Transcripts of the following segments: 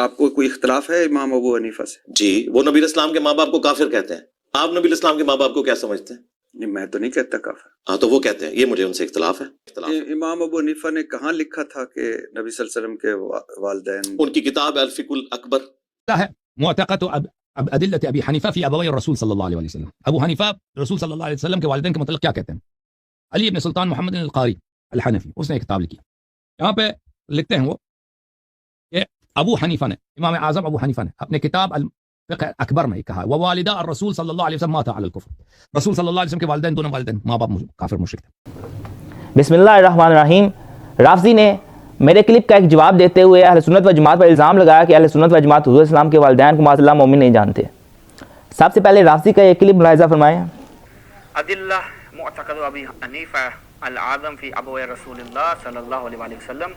آپ کو کوئی اختلاف ہے امام ابو حنیفہ سے؟ جی، وہ نبی اسلام کے ماں باپ کو کافر کہتے ہیں، آپ نبی اسلام کے ماں باپ کو کیا سمجھتے ہیں؟ نہیں، میں تو نہیں کہتا کافر. ہاں تو وہ کہتے ہیں، یہ مجھے ان سے اختلاف ہے. امام ابو حنیفہ نے کہاں لکھا تھا کہ نبی صلی اللہ علیہ وسلم کے والدین؟ ان کی کتاب الفقہ الاکبر ہے معتقد ادلت ابی حنیفہ فی ابوی الرسول صلی اللہ علیہ وسلم. ابو حنیفہ رسول صلی اللہ علیہ وسلم کے والدین کے متعلق کیا کہتے ہیں؟ علی ابن سلطان محمد القاری الحنفی، اس نے ایک کتاب لکھی. یہاں پہ لکھتے ہیں وہ کہ ابو حنیفہ نے، امام اعظم ابو حنیفہ نے اپنے کتاب الفقہ اکبر میں کہا ووالدہ الرسول صلی اللہ علیہ وسلم ماتا علی الکفر، رسول صلی اللہ علیہ وسلم کے والدین، دونوں والدین ماں باپ کافر مشرک تھے. بسم اللہ الرحمن الرحیم. رافضی نے میرے کلپ کا ایک جواب دیتے ہوئے اہل سنت و جماعت پر الزام لگایا کہ اہل سنت و جماعت حضور اسلام کے والدین کو معاذ اللہ مومن نہیں جانتے. سب سے پہلے رافضی کا یہ کلپ ملاحظہ فرمائیں. ادلہ معتقد ابی حنیفہ العظم فی ابوی رسول اللہ صلی اللہ علیہ وسلم.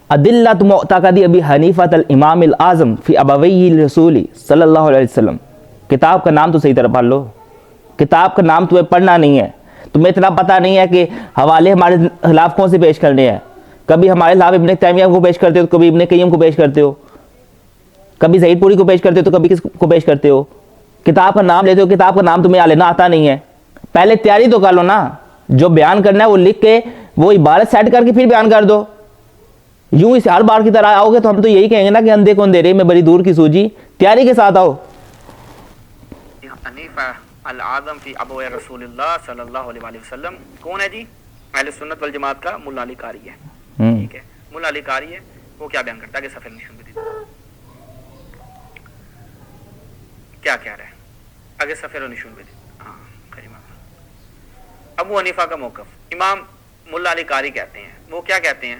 ادلۃ معتقد ابی حنیفہ الامام الاعظم فی ابوی الرسول صلی اللہ علیہ وسلم. کتاب کا نام تو صحیح طرح پڑھ لو. کتاب کا نام تمہیں پڑھنا نہیں ہے. تمہیں اتنا پتہ نہیں ہے کہ حوالے ہمارے خلاف کون سے پیش کرنے ہیں. کبھی ہمارے خلاف ابن تیمیہ کو پیش کرتے ہو، کبھی ابن قیم کو پیش کرتے ہو، کبھی سعید پوری کو پیش کرتے ہو تو کبھی کس کو پیش کرتے ہو. کتاب کا نام لیتے ہو، کتاب کا نام تمہیں لینا آتا نہیں ہے. پہلے تیاری تو کر لو نا. جو بیان کرنا ہے وہ لکھ کے وہ عبارت سیٹ کر کے پھر بیان کر دو. یوں اس ہر بار کی طرح آؤ گے تو ہم تو یہی کہیں گے نا کہ اندھے کو اندھیرے میں بڑی دور کی سوجی. تیاری کے ساتھ آؤ. حنیفہ العظم فی ابوی رسول اللہ صلی اللہ علیہ وسلم کون ہے جی؟ اہل سنت والجماعت کا ملا علی قاری ہے. ٹھیک ہے، ملا علی قاری ہے. وہ کیا بیان کرتا ہے کہ صفحہ نشون بھی دیتا کیا کہہ رہا ہے؟ آگے صفحہ نشون بھی دیتا. ہاں کریمہ. ابو حنیفہ کا موقف امام ملا علی قاری کہتے ہیں. وہ کیا کہتے ہیں؟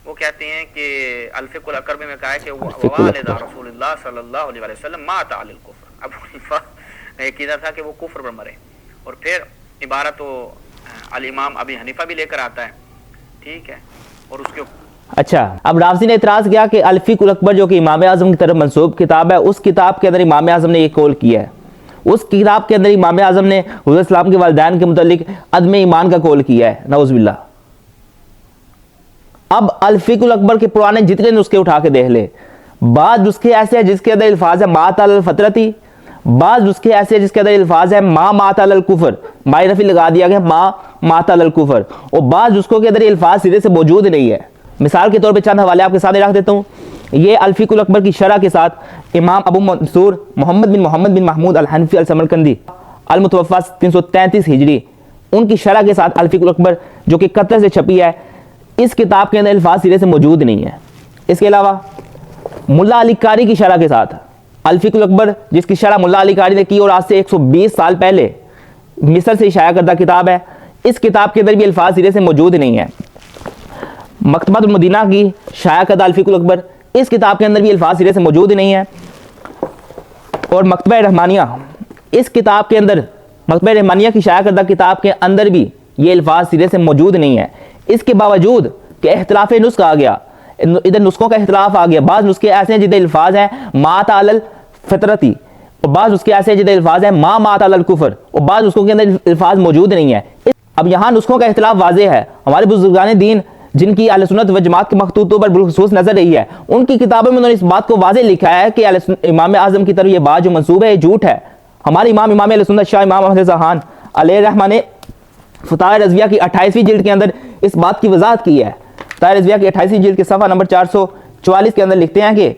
وہ کہتے ہیں کہ الفقہ الاکبر میں کہا ہے کہ والدہ رسول اللہ صلی اللہ علیہ وسلم مات علی الکفر. ابو حنیفہ نے عقیدہ تھا کہ وہ کفر پر مرے، اور پھر عبارت و الامام ابی حنیفہ بھی لے کر آتا ہے. ٹھیک ہے، اور اس کے اچھا اب رافضی نے اعتراض کیا کہ الفقہ الاکبر جو کہ امام اعظم کی طرف منسوب کتاب ہے، اس کتاب کے اندر امام اعظم نے یہ قول کیا ہے. اس کتاب کے اندر امام اعظم نے حضور اسلام کے والدین کے متعلق عدم ایمان کا قول کیا ہے. نعوذ باللہ. اب الفقہ الاکبر کے پرانے جتنے نسخے اٹھا کے دیکھ لے. بعض نسخے ایسے ہیں جس کے اندر الفاظ ہے مات علی الفطرتی، بعض نسخے ایسے ہیں جس کے اندر الفاظ ہے ما مات علی الکفر، مائی رفی لگا دیا گیا ما مات علی الکفر، اور بعض نسخوں کے اندر الفاظ سرے سے موجود نہیں ہے. مثال کے طور پہ چند حوالے آپ کے سامنے رکھ دیتا ہوں. یہ الفقہ الاکبر کی شرح کے ساتھ امام ابو منصور محمد بن محمود الحنفی السمرقندی المتوفی 333 ہجری، ان کی شرح کے ساتھ الفقہ الاکبر جو کہ قطر سے چھپی ہے، اس کتاب کے اندر الفاظ سرے سے موجود نہیں ہے. اس کے علاوہ ملا علی قاری کی شرح کے ساتھ الفقہ الاکبر جس کی شرح ملا علی قاری نے کی اور آج سے 120 سال پہلے مصر سے شائع کردہ کتاب ہے، اس کتاب کے اندر بھی الفاظ سرے سے موجود نہیں ہے. مکتبۃ المدینہ کی شائع کردہ الفقہ الاکبر، اس کتاب کے اندر بھی الفاظ سرے سے موجود نہیں ہے. اور مکتبہ رحمانیہ، اس کتاب کے اندر مکتبہ رحمانیہ کی شائع کردہ کتاب کے اندر بھی یہ الفاظ سرے سے موجود نہیں ہے. اس کے باوجود کہ اختلاف نسخ آ گیا، ادھر نسخوں کا اختلاف آ گیا. بعض نسخے ایسے ہیں جدھر الفاظ ہیں مات علی الفطرتی، اور بعض نسخے ایسے ہیں جدھر الفاظ ہیں ما مات علی الکفر، اور بعض نسخوں کے اندر الفاظ موجود نہیں ہیں. اب یہاں نسخوں کا اختلاف واضح ہے. ہمارے بزرگان دین جن کی اہل سنت و جماعت کے مخطوطوں پر بالخصوص نظر رہی ہے، ان کی کتابوں میں انہوں نے اس بات کو واضح لکھا ہے کہ امام اعظم کی طرف یہ بات جو منسوب ہے یہ جھوٹ ہے. ہمارے امام اہل سنت شاہ امام احمد رضا خان علیہ الرحمہ نے فتاوی رضویہ کی 28ویں جلد کے اندر اس بات کی وضاحت کی ہے. فتاوی رضویہ کی 28ویں جلد کے صفحہ نمبر 444 کے اندر لکھتے ہیں کہ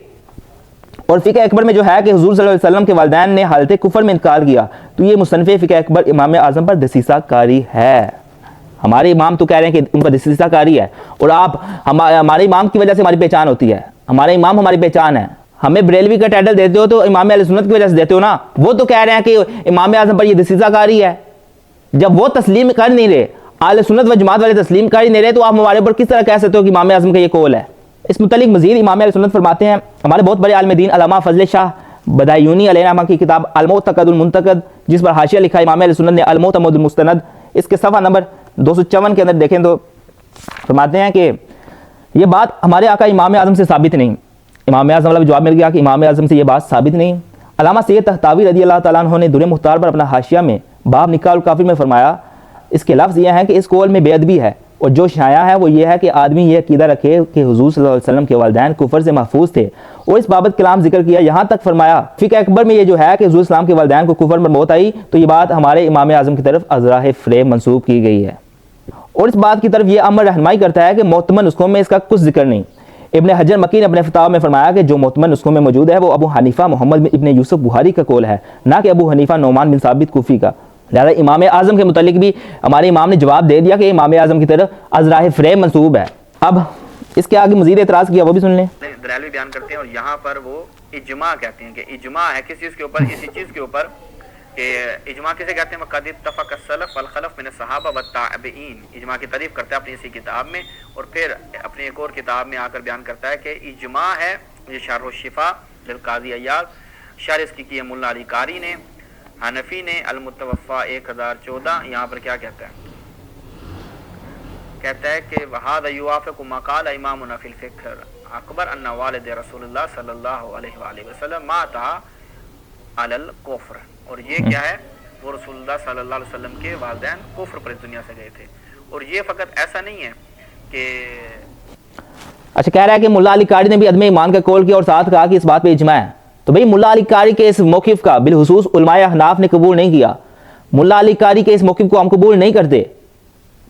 اور فقہ اکبر میں جو ہے کہ حضور صلی اللہ علیہ وسلم کے والدین نے حالت کفر میں انکار کیا تو یہ مصنف فقہ اکبر امام اعظم پر دسیسہ کاری ہے. ہمارے امام تو کہہ رہے ہیں کہ ان پر دسیسہ کاری ہے، اور آپ ہمارے امام کی وجہ سے ہماری پہچان ہوتی ہے. ہمارے امام ہماری پہچان ہے. ہمیں بریلوی کا ٹائٹل دیتے ہو تو امام اہل سنت کی وجہ سے دیتے ہو نا. وہ تو کہہ رہے ہیں کہ امام اعظم پر یہ دسیسہ کاری ہے. جب وہ تسلیم کر نہیں رہے، اہل سنت و جماعت والے تسلیم کر ہی نہیں رہے، تو آپ ہمارے اوپر کس طرح کہہ سکتے ہو کہ امام اعظم کا یہ قول ہے؟ اس متعلق مزید امام اہل سنت فرماتے ہیں، ہمارے بہت بڑے عالم دین علامہ فضل شاہ بدایونی علیہ الرحمہ کی کتاب المعتقد المنتقد جس پر حاشیہ لکھا امام اہل سنت نے المعتمد المستند، اس کے صفحہ نمبر 254 کے اندر دیکھیں تو فرماتے ہیں کہ یہ بات ہمارے آقا امام اعظم سے ثابت نہیں. امام اعظم والا جواب مل گیا کہ امام اعظم سے یہ بات ثابت نہیں. علامہ سید طحطاوی رضی اللہ تعالیٰ عنہ نے در مختار پر اپنا حاشیہ میں باب نکاح الکافر میں فرمایا، اس کے لفظ یہ ہیں کہ اس قول میں بے ادبی ہے، اور جو شایع ہے وہ یہ ہے کہ آدمی یہ عقیدہ رکھے کہ حضور صلی اللہ علیہ وسلم کے والدین کفر سے محفوظ تھے، اور اس بابت کلام ذکر کیا، یہاں تک فرمایا فقہ اکبر میں یہ جو ہے کہ حضور اسلام کے والدین کو کفر میں موت آئی، تو یہ بات ہمارے امام اعظم کی طرف ازراہ فریب منسوب کی گئی ہے، اور اس بات کی طرف یہ امر رہنمائی کرتا ہے کہ معتمد نسخوں میں اس کا کچھ ذکر نہیں۔ ابن حجر مکی نے اپنے فتاوی میں فرمایا کہ جو معتمد نسخوں میں موجود ہے وہ ابو حنیفہ محمد ابن یوسف بخاری کا قول ہے، نہ کہ ابو حنیفہ نعمان بن ثابت کوفی کا۔ لہذا امام اعظم کے متعلق بھی ہمارے امام نے جواب دے دیا کہ امام اعظم کی طرف ازراہ فریب منسوب ہے۔ اب اس کے آگے مزید اعتراض کیا، وہ بھی سن لیں۔ دلائل بھی بیان کرتے ہیں، اور یہاں پر وہ اجماع کہتے ہیں کہ اجماع ہے کس چیز کے اوپر، اسی چیز کے اوپر کہ اجماع کسے کہتے ہیں؟ وقد اتفق السلف والخلف من الصحابہ والتابعین، اجماع کی تعریف کرتا ہے اپنی اسی کتاب میں، اور پھر اپنی ایک اور کتاب میں آ کر بیان کرتا ہے کہ اجماع ہے، یہ شرح الشفا للقاضی عیاض، شرح اس کی ہے ملا علی قاری نے، حنفی نے، المتوفا 1014۔ یہاں پر کیا کہتا ہے؟ کہتا ہے کہ وَهَذَا يُوَافِقُ مَا قَالَ إِمَامُنَا فِي الْفِقْهِ الْأَكْبَرُ أَنَّ وَالِدَ رسول اللہ صلی اللہ علیہ وآلہ وسلم مَاتَ عَلَى الْكُفْرِ، اور یہ کیا ہے؟ وہ رسول اللہ صلی اللہ علیہ وسلم کے والدین کفر پر اس دنیا سے گئے تھے۔ اور یہ فقط ایسا نہیں ہے کہ اچھا کہہ رہا ہے کہ ملا علی قاری نے بھی عدم ایمان کا قول کیا اور ساتھ کہا کہ اس بات پہ اجماع ہے، تو بھئی ملا علی قاری کے اس موقف کا بالخصوص علماء احناف نے قبول نہیں کیا۔ ملا علی قاری کے اس موقف کو ہم قبول نہیں کرتے۔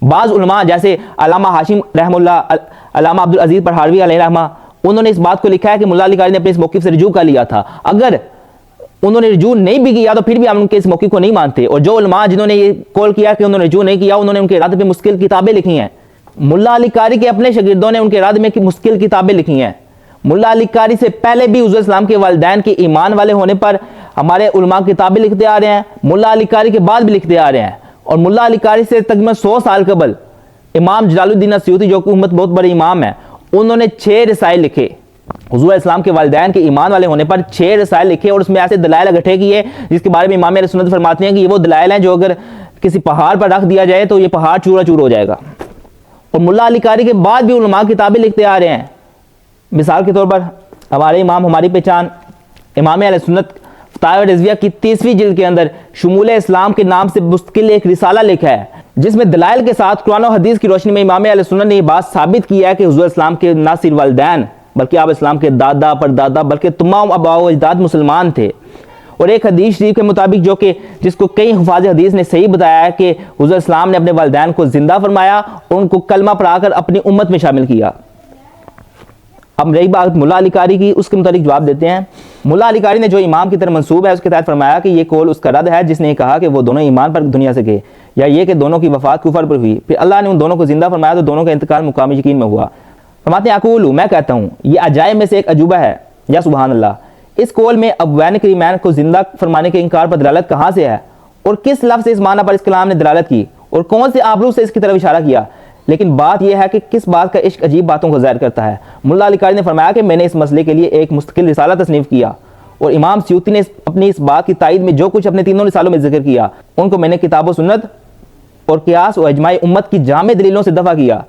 بعض علماء جیسے علامہ ہاشم رحمہ اللہ، علامہ عبدالعزیز پرہاروی علیہ رحمہ، انہوں نے اس بات کو لکھا ہے کہ ملا علی قاری نے اپنے اس موقف سے رجوع کر لیا تھا۔ اگر انہوں نے رجوع نہیں بھی کیا تو پھر بھی ہم ان کے اس موقف کو نہیں مانتے، اور جو علماء جنہوں نے یہ قول کیا کہ انہوں نے رجوع نہیں کیا، انہوں نے ان کے ارادے پہ مشکل کتابیں لکھی ہیں۔ ملا علی قاری کے اپنے شاگردوں نے ان کے ارادے میں مشکل کتابیں لکھی ہیں۔ ملا علی قاری سے پہلے بھی حضور اسلام کے والدین کے ایمان والے ہونے پر ہمارے علماء کتابیں لکھتے آ رہے ہیں، ملا علی قاری کے بعد بھی لکھتے آ رہے ہیں، اور ملا علی قاری سے تقریباً 100 سال قبل امام جلال الدین السیوطی جو کہ امت بہت بڑے امام ہیں، انہوں نے 6 رسائل لکھے حضور اسلام کے والدین کے ایمان والے ہونے پر، 6 رسائل لکھے، اور اس میں ایسے دلائل اکٹھے کیے جس کے بارے میں امام اہل سنت فرماتے ہیں کہ یہ وہ دلائل ہیں جو اگر کسی پہاڑ پر رکھ دیا جائے تو یہ پہاڑ چورا چور ہو جائے گا۔ اور ملا علی قاری کے بعد بھی علماء کتابیں لکھتے آ رہے ہیں۔ مثال کے طور پر ہمارے امام ہماری پہچان امام اہل سنت فتاوی رضویہ کی 30ویں جلد کے اندر شمول اسلام کے نام سے مستقل ایک رسالہ لکھا ہے، جس میں دلائل کے ساتھ قرآن و حدیث کی روشنی میں امام اہل سنت نے یہ بات ثابت کی ہے کہ حضور اسلام کے نہ صرف والدین بلکہ آپ اسلام کے دادا پردادا بلکہ تمام آباء و اجداد مسلمان تھے۔ اور ایک حدیث شریف کے مطابق جو کہ جس کو کئی حفاظ حدیث نے صحیح بتایا ہے کہ حضور اسلام نے اپنے والدین کو زندہ فرمایا اور ان کو کلمہ پڑھا کر اپنی امت میں شامل کیا۔ اب رہی بات ملا علی قاری کی، اس کے متعلق جواب دیتے ہیں۔ ملا علی قاری نے جو امام کی طرف منسوب ہے اس کے تحت فرمایا کہ یہ قول اس کا رد ہے جس نے کہا کہ وہ دونوں ایمان پر دنیا سے گئے، یا یہ کہ دونوں کی وفات کفر پر ہوئی، پھر اللہ نے ان دونوں کو زندہ فرمایا تو دونوں کا انتقال مقام یقین میں ہوا۔ فرماتے ہیں اقول، میں کہتا ہوں یہ عجائب میں سے ایک عجوبہ ہے، یا سبحان اللہ۔ اس قول میں ابوین کریمین کو زندہ فرمانے کے انکار پر دلالت کہاں سے ہے، اور کس لفظ سے اس معنی پر اس کلام نے دلالت کی، اور کون سے آبرو سے اس کی طرف اشارہ کیا؟ لیکن بات یہ ہے کہ کس بات کا عشق عجیب باتوں کو ظاہر کرتا ہے۔ ملا علی قاری نے فرمایا کہ میں نے اس مسئلے کے لیے ایک مستقل رسالہ تصنیف کیا، اور امام سیوطی نے اپنی اس بات کی تائید میں جو کچھ اپنے تینوں رسالوں میں ذکر کیا ان کو میں نے کتاب و سنت اور قیاس و اجماع امت کی جامع دلیلوں سے دفع کیا۔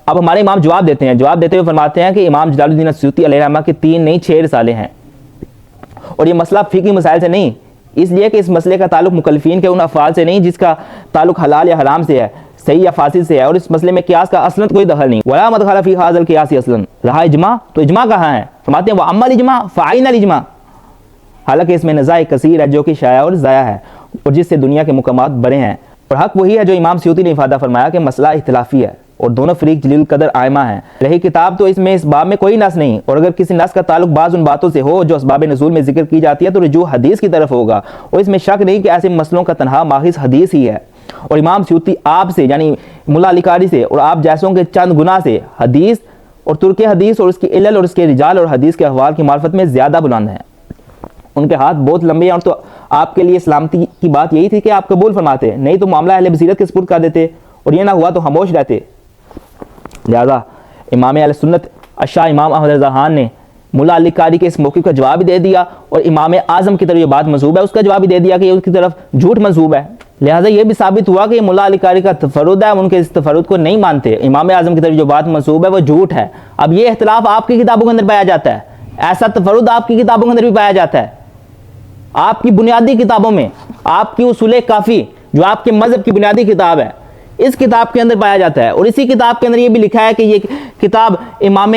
اب ہمارے امام جواب دیتے ہیں، جواب دیتے ہوئے فرماتے ہیں کہ امام جلال الدین السیوطی علیہ رحمہ کے 3 نہیں 6 رسالے ہیں، اور یہ مسئلہ فقہی مسائل سے نہیں، اس لیے کہ اس مسئلے کا تعلق مکلفین کے ان افعال سے نہیں جس کا تعلق حلال یا حرام سے ہے، صحیح یا فاسد سے ہے، اور اس مسئلے میں قیاس کا اصلاً کوئی دخل نہیں۔ ولا مدخل فی ھذا القیاس اصلاً، رہا اجماع تو اجماع کہاں ہے؟ فرماتے ہیں واما الاجماع فعین الاجماع، حالانکہ اس میں نزاع کثیر ہے جو کہ شائع اور ضائع ہے اور جس سے دنیا کے مقامات بڑے ہیں، اور حق وہی ہے جو امام سیوطی نے افادہ فرمایا کہ مسئلہ اختلافی ہے اور دونوں فریق جلیل قدر آئمہ ہیں۔ رہی کتاب تو اس میں اس باب میں کوئی نص نہیں، اور اگر کسی نص کا تعلق بعض ان باتوں سے ہو جو اسباب نزول میں ذکر کی جاتی ہے تو رجوع حدیث کی طرف ہوگا، اور اس میں شک نہیں کہ ایسے مسئلوں کا تنہا ماخذ حدیث ہی ہے۔ اور امام سیوطی آپ سے یعنی ملا علی قاری سے اور آپ جیسوں کے چند گناہ سے حدیث اور ترک حدیث اور اس کی علل اور اس کے رجال اور حدیث کے احوال کی معرفت میں زیادہ بلند ہیں۔ ان کے ہاتھ بہت لمبے ہیں، اور تو آپ کے لیے سلامتی کی بات یہی تھی کہ آپ قبول فرماتے، نہیں تو معاملہ اہل بصیرت کے سپرد کر دیتے، اور یہ نہ ہوا تو خاموش رہتے۔ لہذا امام اہل سنت شاہ امام احمد رضا خان نے ملا علی قاری کے اس موقف کا جواب بھی دے دیا، اور امام اعظم کی طرف یہ بات منسوب ہے اس کا جواب بھی دے دیا کہ یہ اس کی طرف جھوٹ منسوب ہے۔ لہٰذا یہ بھی ثابت ہوا کہ ملا علی قاری کا تفرد ہے، ان کے اس تفرد کو نہیں مانتے، امام اعظم کی طرف جو بات منسوب ہے وہ جھوٹ ہے۔ اب یہ اختلاف آپ کی کتابوں کے اندر پایا جاتا ہے، ایسا تفرد آپ کی کتابوں کے اندر بھی پایا جاتا ہے، آپ کی بنیادی کتابوں میں، آپ کی اصول کافی جو آپ کے مذہب کی بنیادی کتاب ہے، اس کتاب کے اندر پایا جاتا ہے. اور اسی کتاب کے اندر یہ بھی لکھا ہے کہ یہ کتاب امام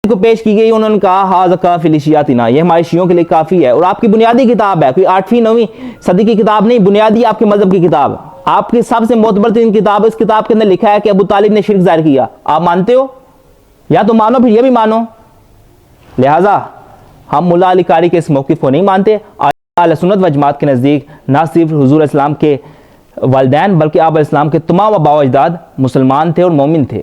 کو پیش کی گئی, انہوں نے کہا ہاذا کافی لشیعتنا, یہ ہمارے شیعوں کے لیے کافی ہے. اور آپ کی بنیادی کتاب ہے, کوئی 8ویں 9ویں صدی کی کتاب نہیں, بنیادی آپ کے مذہب کی کتاب, آپ کی سب سے معتبر ترین کتاب. اس کتاب کے اندر لکھا ہے کہ ابو طالب نے شرک ظاہر کیا. آپ مانتے ہو؟ یا تو مانو, پھر یہ بھی مانو. لہٰذا ہم ملا علی قاری کے اس موقف کو نہیں مانتے. اہل سنت و جماعت کے نزدیک نہ صرف حضور اسلام کے والدین بلکہ آپ علیہ السلام کے تمام آباء و اجداد مسلمان تھے اور مومن تھے.